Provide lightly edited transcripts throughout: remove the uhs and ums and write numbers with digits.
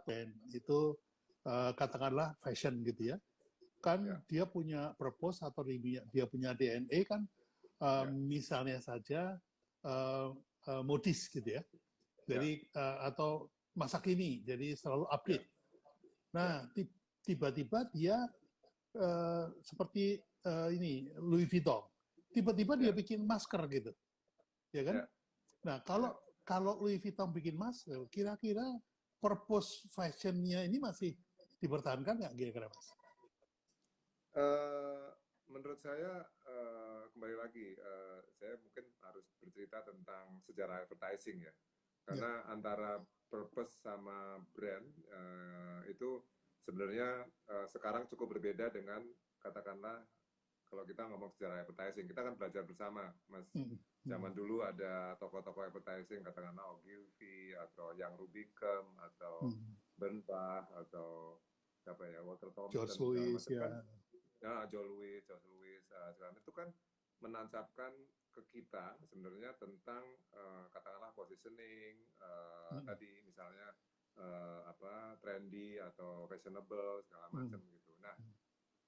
brand itu katakanlah fashion gitu ya, kan dia punya purpose atau dia punya DNA kan, misalnya saja modis gitu ya, jadi atau masa kini, jadi selalu update. Nah, tiba-tiba dia seperti ini Louis Vuitton, tiba-tiba dia bikin masker gitu, ya kan? Nah, kalau Louis Vuitton bikin masker, kira-kira purpose fashionnya ini masih dipertahankan nggak kira-kira, Mas? Menurut saya kembali lagi, saya mungkin harus bercerita tentang sejarah advertising ya, karena antara purpose sama brand itu sebenarnya sekarang cukup berbeda dengan katakanlah kalau kita ngomong sejarah advertising, kita kan belajar bersama, Mas. Zaman dulu ada tokoh-tokoh advertising, katakanlah Ogilvy atau Young Rubicam atau Bernbach atau siapa ya, Walter Thompson, George Lewis, kan, George Lewis, segala itu kan menancapkan ke kita sebenarnya tentang katakanlah positioning, tadi misalnya trendy atau fashionable segala macam gitu. Nah,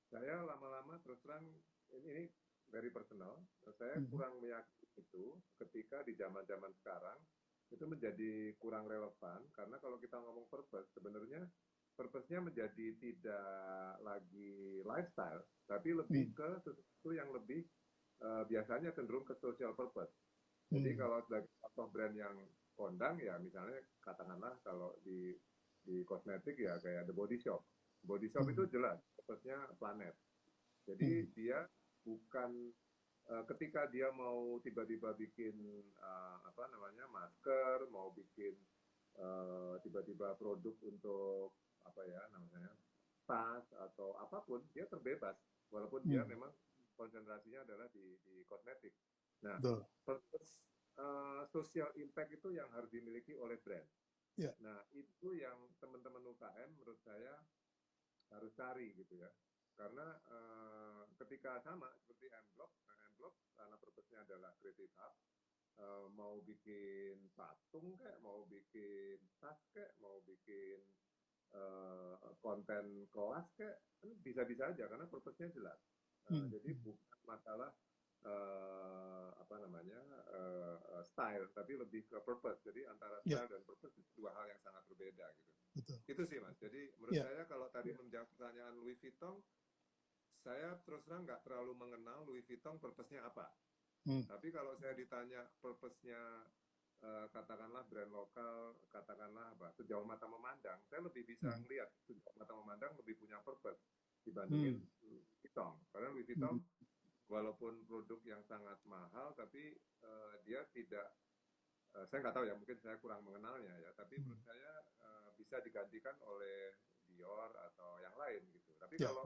saya lama-lama terus terang ini very personal, saya kurang meyakini itu ketika di zaman-zaman sekarang itu menjadi kurang relevan, karena kalau kita ngomong purpose, sebenarnya purpose-nya menjadi tidak lagi lifestyle, tapi lebih ke sesuatu yang lebih biasanya cenderung ke social purpose. Jadi kalau sebagai contoh brand yang kondang ya misalnya katakanlah kalau di kosmetik ya kayak The Body Shop. Body Shop itu jelas purpose-nya planet. Jadi dia bukan ketika dia mau tiba-tiba bikin masker, mau bikin tiba-tiba produk untuk tas atau apapun, dia terbebas walaupun dia memang konsentrasinya adalah di kosmetik. Nah, purpose social impact itu yang harus dimiliki oleh brand. Nah, itu yang teman-teman UKM menurut saya harus cari gitu ya, karena ketika sama seperti M-Block karena purpose-nya adalah creative hub, mau bikin patung kayak, mau bikin tas kayak, mau bikin konten kelas kayak, bisa-bisa aja karena purpose-nya jelas. Jadi bukan masalah style, tapi lebih ke purpose. Jadi antara style dan purpose itu dua hal yang sangat berbeda gitu. Itu sih Mas. Jadi menurut saya kalau tadi menjawab pertanyaan Louis Vuitton, saya terus terang nggak terlalu mengenal Louis Vuitton purpose-nya apa. Tapi kalau saya ditanya purpose-nya katakanlah brand lokal, katakanlah sejauh mata memandang, saya lebih bisa ngelihat sejauh mata memandang lebih punya purpose dibandingin Louis Vuitton. Karena Louis Vuitton walaupun produk yang sangat mahal, tapi dia tidak, saya nggak tahu ya, mungkin saya kurang mengenalnya ya, tapi menurut saya bisa digantikan oleh Dior atau yang lain gitu. Tapi kalau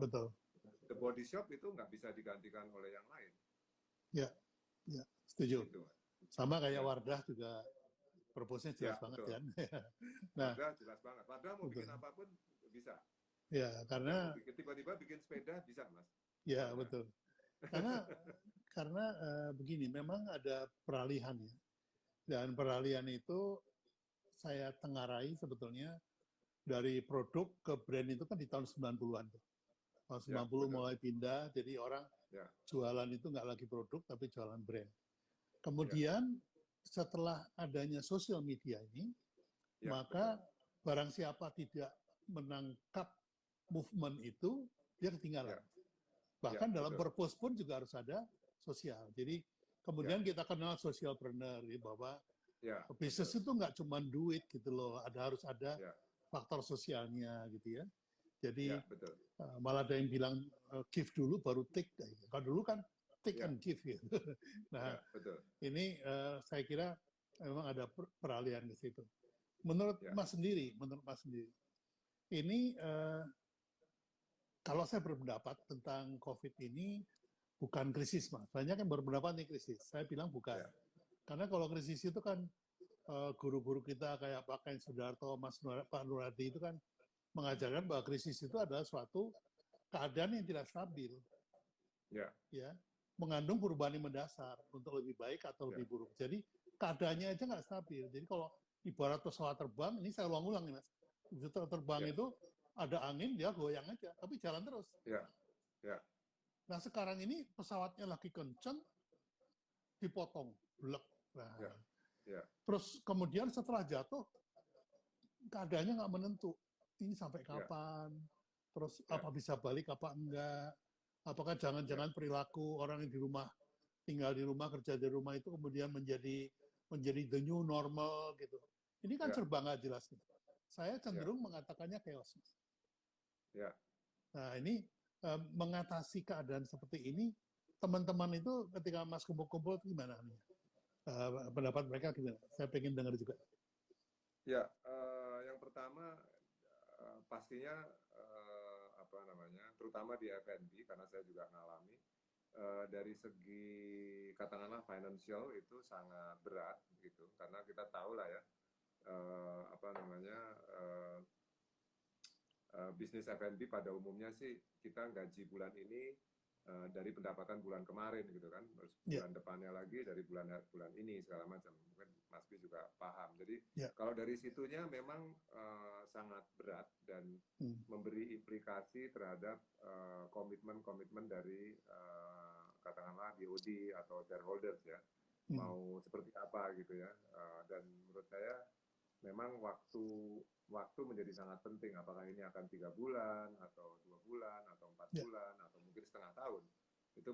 The Body Shop itu nggak bisa digantikan oleh yang lain. Ya, setuju. Gitu. Sama kayak Wardah juga purpose-nya jelas banget betul. kan. Wardah jelas banget. Wardah mau bikin apapun bisa. Ya, karena tiba-tiba bikin sepeda bisa, Mas. Ya, betul. Karena begini, memang ada peralihan ya. Dan peralihan itu saya tengarai sebetulnya dari produk ke brand itu kan di tahun 90-an tuh. Tahun 90 mulai pindah, jadi orang jualan itu nggak lagi produk, tapi jualan brand. Kemudian setelah adanya sosial media ini, maka barang siapa tidak menangkap movement itu, dia ketinggalan. Bahkan dalam purpose pun juga harus ada sosial. Jadi kemudian kita kenal socialpreneur, bahwa bisnis itu nggak cuma duit gitu loh, harus ada faktor sosialnya gitu ya. Jadi malah ada yang bilang give dulu baru take. Kalau dulu kan take and give gitu. Nah, ini saya kira memang ada peralihan ke situ. Menurut Mas sendiri, ini kalau saya berpendapat tentang COVID ini bukan krisis, Mas. Banyak yang berpendapat ini krisis. Saya bilang bukan. Karena kalau krisis itu kan guru-guru kita kayak Pak Ken Sudarto, Pak Nuradi itu kan mengajarkan bahwa krisis itu adalah suatu keadaan yang tidak stabil. Ya, mengandung perubahan yang mendasar untuk lebih baik atau lebih buruk. Jadi keadaannya aja nggak stabil. Jadi kalau ibarat pesawat terbang, ini saya ulang-ulang nih Mas, Begitu terbang itu ada angin, dia goyang aja, tapi jalan terus. Nah sekarang ini pesawatnya lagi kenceng, dipotong, blek. Nah, terus kemudian setelah jatuh, keadaannya nggak menentu. Ini sampai kapan? Terus apa bisa balik, apa enggak? Apakah jangan-jangan perilaku orang yang di rumah, tinggal di rumah, kerja di rumah itu kemudian menjadi the new normal gitu. Ini kan serba nggak jelas. Saya cenderung mengatakannya chaos. Nah ini mengatasi keadaan seperti ini, teman-teman itu ketika Mas kumpul-kumpul gimana nih? Pendapat mereka gimana? Saya pengen dengar juga. Ya, yang pertama pastinya terutama di F&B karena saya juga ngalami dari segi katakanlah financial itu sangat berat gitu karena kita tahu lah ya bisnis F&B pada umumnya sih kita gaji bulan ini dari pendapatan bulan kemarin gitu kan, terus bulan depannya lagi dari bulan ini segala macam. Mungkin Mas Bi juga paham. Jadi kalau dari situnya memang sangat berat dan memberi implikasi terhadap komitmen dari katakanlah BOD atau shareholders ya, mau seperti apa gitu ya. Dan menurut saya memang waktu menjadi sangat penting. Apakah ini akan 3 bulan atau 2 bulan atau 4 bulan atau mungkin setengah tahun, itu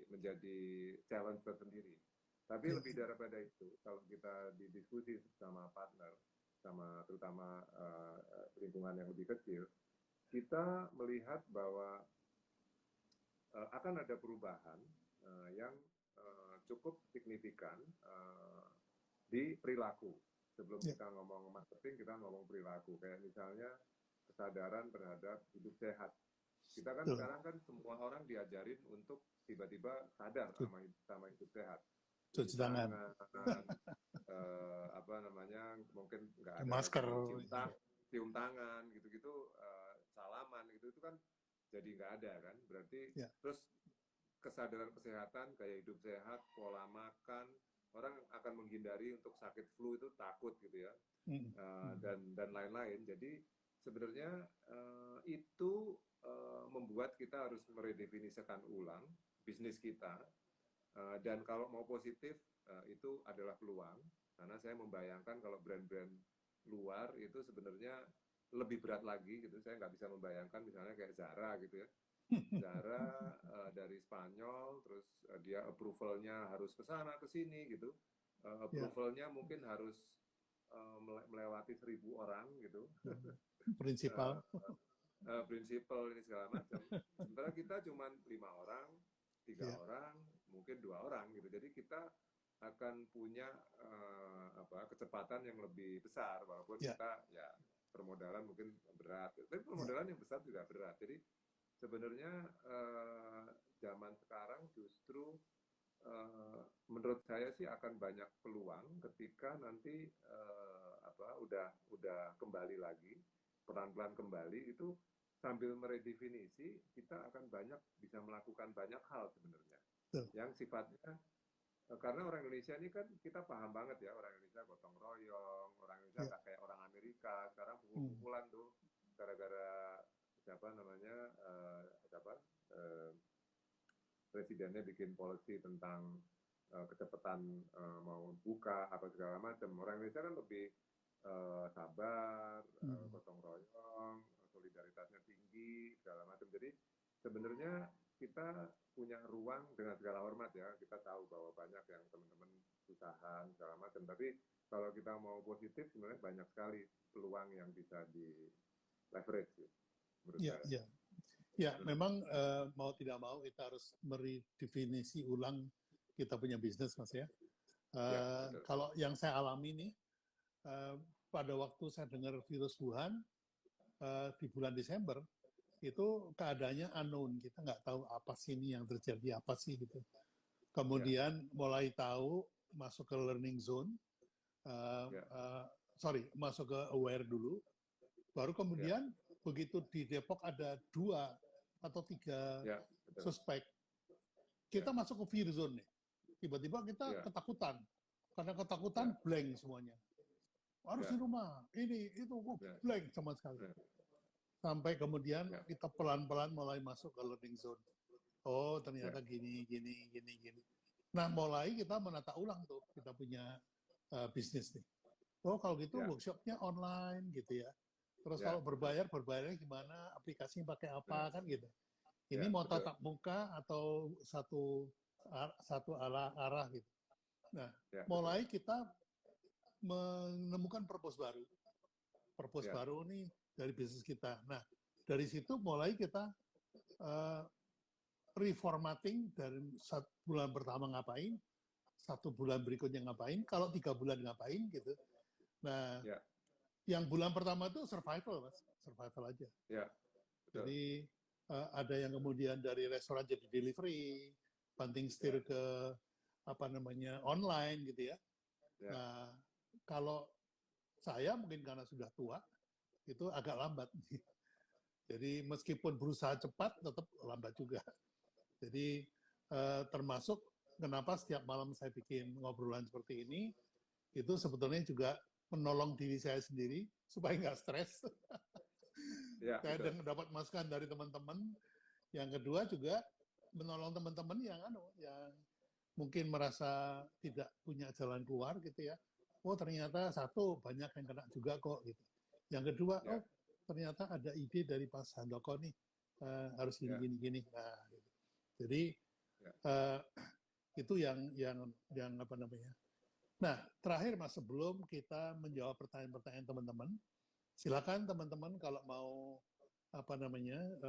menjadi challenge tersendiri. Tapi lebih daripada itu, kalau kita didiskusi sama partner, sama terutama lingkungan yang lebih kecil, kita melihat bahwa akan ada perubahan yang cukup signifikan di perilaku. Sebelum kita ngomong marketing, kita ngomong perilaku. Kayak misalnya kesadaran terhadap hidup sehat. Kita kan sekarang kan semua orang diajarin untuk tiba-tiba sadar sama hidup sehat. Cuci tangan. Mungkin nggak ada masker, cium tangan, gitu-gitu, salaman, gitu itu kan jadi nggak ada kan. Berarti terus kesadaran kesehatan, kayak hidup sehat, pola makan, orang akan menghindari untuk sakit flu itu takut gitu ya, dan lain-lain. Jadi sebenarnya itu membuat kita harus meredefinisikan ulang bisnis kita, dan kalau mau positif itu adalah peluang, karena saya membayangkan kalau brand-brand luar itu sebenarnya lebih berat lagi gitu. Saya nggak bisa membayangkan misalnya kayak Zara gitu ya. Zara dari Spanyol, terus dia approval-nya harus ke sana ke sini gitu. Approval-nya mungkin harus melewati 1.000 orang gitu. Prinsipal. Prinsipal ini segala macam. Sementara kita cuma 5 orang, 3 orang, mungkin 2 orang gitu. Jadi kita akan punya kecepatan yang lebih besar, walaupun kita ya permodalan mungkin berat. Tapi permodalan yang besar juga berat. Jadi sebenarnya zaman sekarang justru menurut saya sih akan banyak peluang ketika nanti udah kembali lagi, pelan-pelan kembali, itu sambil meredefinisi kita akan banyak bisa melakukan banyak hal sebenarnya yang sifatnya, karena orang Indonesia ini kan kita paham banget ya, orang Indonesia gotong royong, orang Indonesia nggak kayak orang Amerika sekarang pukul-pukulan tuh gara-gara presidennya bikin policy tentang kecepatan mau buka apa segala macam. Orang Indonesia kan lebih sabar, gotong royong, solidaritasnya tinggi segala macam. Jadi sebenarnya kita punya ruang, dengan segala hormat ya, kita tahu bahwa banyak yang teman-teman usaha segala macam, tapi kalau kita mau positif sebenarnya banyak sekali peluang yang bisa di leverage gitu. Ya, memang mau tidak mau kita harus meredefinisi ulang kita punya bisnis, Mas ya. Kalau yang saya alami nih, pada waktu saya dengar virus Wuhan di bulan Desember, itu keadaannya unknown, kita nggak tahu apa sih ini yang terjadi, apa sih gitu. Kemudian mulai tahu, masuk ke learning zone, masuk ke aware dulu, baru kemudian begitu di Depok ada 2 atau 3 suspek, kita masuk ke fear zone nih. Tiba-tiba kita ketakutan, karena ketakutan blank semuanya. harus di rumah, ini, itu, blank sama sekali. Sampai kemudian kita pelan-pelan mulai masuk ke learning zone. Oh, ternyata gini. Nah, mulai kita menata ulang tuh, kita punya bisnis nih. Oh, kalau gitu workshopnya online gitu ya. Terus kalau berbayarnya gimana, aplikasinya pakai apa, kan gitu. Ini mau tatap muka atau satu arah gitu. Nah, mulai kita menemukan purpose baru. Purpose baru nih dari bisnis kita. Nah, dari situ mulai kita reformatting dari 1 bulan pertama ngapain, 1 bulan berikutnya ngapain, kalau 3 bulan ngapain gitu. Nah, yang bulan pertama itu survival, Mas. Survival aja. Jadi ada yang kemudian dari restoran jadi delivery, banting setir ke online gitu ya. Nah, kalau saya mungkin karena sudah tua, itu agak lambat. Jadi meskipun berusaha cepat, tetap lambat juga. Jadi termasuk kenapa setiap malam saya bikin ngobrolan seperti ini, itu sebetulnya juga menolong diri saya sendiri supaya nggak stres. Saya dapat masukan dari teman-teman. Yang kedua juga menolong teman-teman yang mungkin merasa tidak punya jalan keluar gitu ya. Oh, ternyata satu banyak yang kena juga kok gitu. Yang kedua, oh ternyata ada ide dari Pak Handoko nih, harus gini. Nah, gitu. Jadi itu yang apa namanya. Nah, terakhir Mas, sebelum kita menjawab pertanyaan-pertanyaan teman-teman, silakan teman-teman kalau mau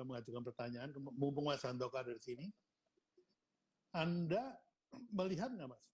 mengajukan pertanyaan, mumpung Mas Handoko ada di sini, Anda melihat nggak Mas,